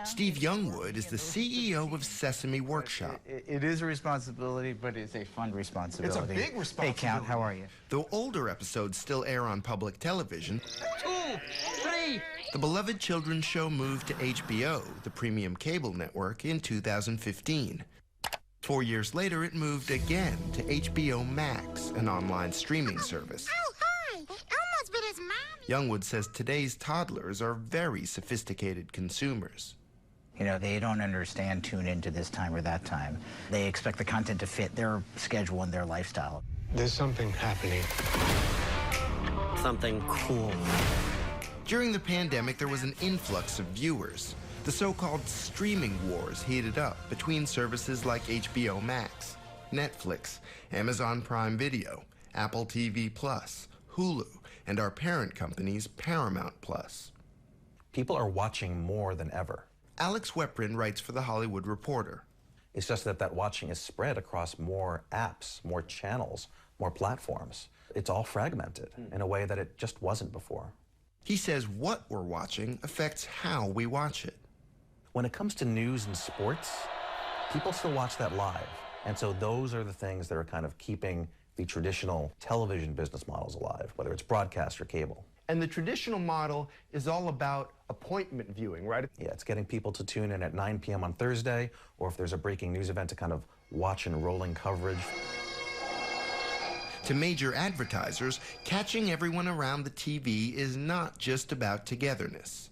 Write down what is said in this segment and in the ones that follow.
Steve Youngwood is the CEO of Sesame Workshop. It is a responsibility, but it's a fun responsibility. It's a big responsibility. Hey, Count, how are you? Though older episodes still air on public television, 2, 3. the beloved children's show moved to HBO, the premium cable network, in 2015. 4 years later, it moved again to HBO Max, an online streaming service. Oh, hi! Elmo's been his mommy. Youngwood says today's toddlers are very sophisticated consumers. You know, they don't understand tune into this time or that time. They expect the content to fit their schedule and their lifestyle. There's something happening. Something cool. During the pandemic, there was an influx of viewers. The so-called streaming wars heated up between services like HBO Max, Netflix, Amazon Prime Video, Apple TV+, Hulu, and our parent company's Paramount+. People are watching more than ever. Alex Weprin writes for The Hollywood Reporter. It's just that watching is spread across more apps, more channels, more platforms. It's all fragmented in a way that it just wasn't before. He says what we're watching affects how we watch it. When it comes to news and sports, people still watch that live. And so those are the things that are kind of keeping the traditional television business models alive, whether it's broadcast or cable. And the traditional model is all about appointment viewing, right? Yeah, it's getting people to tune in at 9 p.m. on Thursday, or if there's a breaking news event, to kind of watch in rolling coverage. To major advertisers, catching everyone around the TV is not just about togetherness.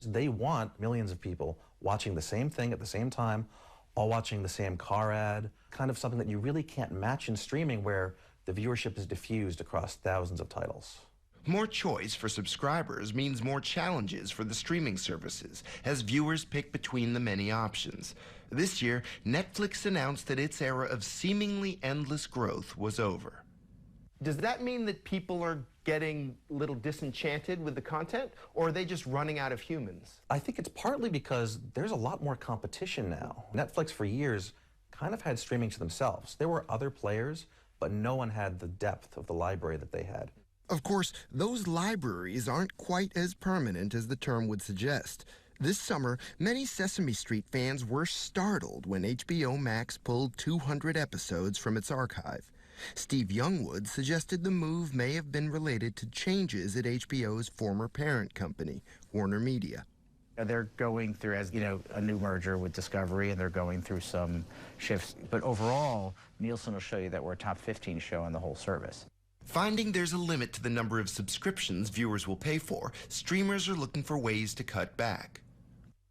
They want millions of people watching the same thing at the same time, all watching the same car ad, kind of something that you really can't match in streaming, where the viewership is diffused across thousands of titles. More choice for subscribers means more challenges for the streaming services as viewers pick between the many options. This year, Netflix announced that its era of seemingly endless growth was over. Does that mean that people are getting a little disenchanted with the content, or are they just running out of humans? I think it's partly because there's a lot more competition now. Netflix for years kind of had streaming to themselves. There were other players, but no one had the depth of the library that they had. Of course, those libraries aren't quite as permanent as the term would suggest. This summer, many Sesame Street fans were startled when HBO Max pulled 200 episodes from its archive. Steve Youngwood suggested the move may have been related to changes at HBO's former parent company, Warner Media. They're going through, as you know, a new merger with Discovery, and they're going through some shifts. But overall, Nielsen will show you that we're a top 15 show on the whole service. Finding there's a limit to the number of subscriptions viewers will pay for, streamers are looking for ways to cut back.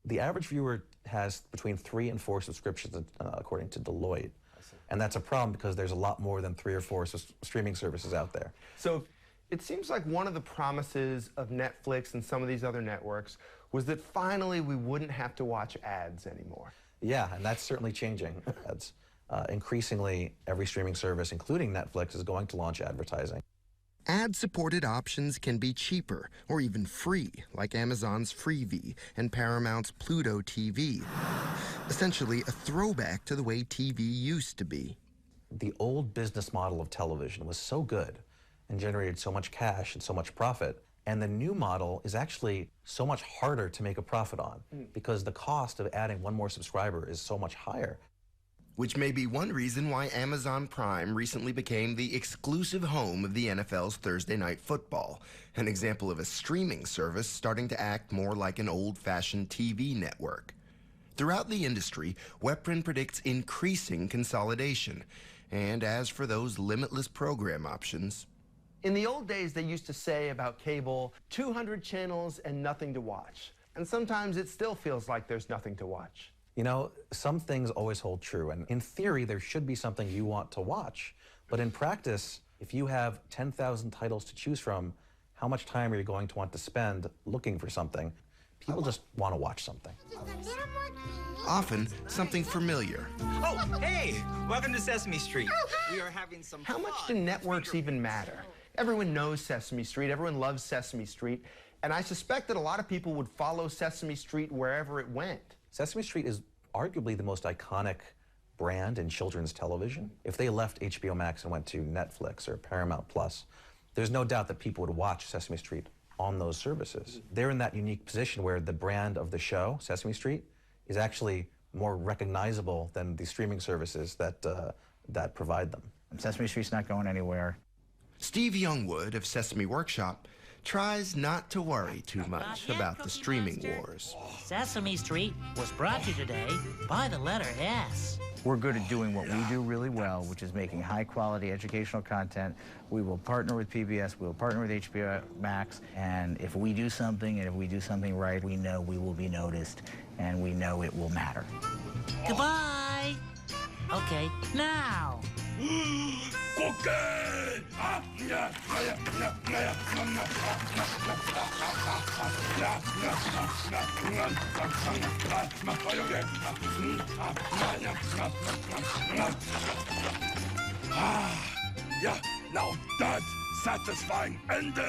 The average viewer has between 3 and 4 subscriptions, according to Deloitte. And that's a problem because there's a lot more than 3 or 4 streaming services out there. So it seems like one of the promises of Netflix and some of these other networks was that finally we wouldn't have to watch ads anymore. Yeah, and that's certainly changing. Ads. Increasingly, every streaming service, including Netflix, is going to launch advertising. Ad-supported options can be cheaper or even free, like Amazon's Freevee and Paramount's Pluto TV. Essentially, a throwback to the way TV used to be. The old business model of television was so good and generated so much cash and so much profit, and the new model is actually so much harder to make a profit on because the cost of adding one more subscriber is so much higher. Which may be one reason why Amazon Prime recently became the exclusive home of the NFL's Thursday Night Football, an example of a streaming service starting to act more like an old-fashioned TV network. Throughout the industry, Weprin predicts increasing consolidation. And as for those limitless program options, In the old days, they used to say about cable, 200 channels and nothing to watch. And sometimes it still feels like there's nothing to watch. You know, some things always hold true, and in theory, there should be something you want to watch. But in practice, if you have 10,000 titles to choose from, how much time are you going to want to spend looking for something? People just want to watch something. Often, something familiar. Oh, hey! Welcome to Sesame Street. Oh, hi. We are having some How fun. much do networks even matter? Everyone knows Sesame Street. Everyone loves Sesame Street. And I suspect that a lot of people would follow Sesame Street wherever it went. Sesame Street is arguably the most iconic brand in children's television. If they left HBO Max and went to Netflix or Paramount Plus, there's no doubt that people would watch Sesame Street on those services. They're in that unique position where the brand of the show, Sesame Street, is actually more recognizable than the streaming services that provide them. Sesame Street's not going anywhere. Steve Youngwood of Sesame Workshop tries not to worry too much about the streaming wars. Sesame Street was brought to you today by the letter S. We're good at doing what we do really well, which is making high-quality educational content. We will partner with PBS, we will partner with HBO Max, and if we do something, and if we do something right, we know we will be noticed, and we know it will matter. Goodbye. Okay, now. Yeah, now that's satisfying ending.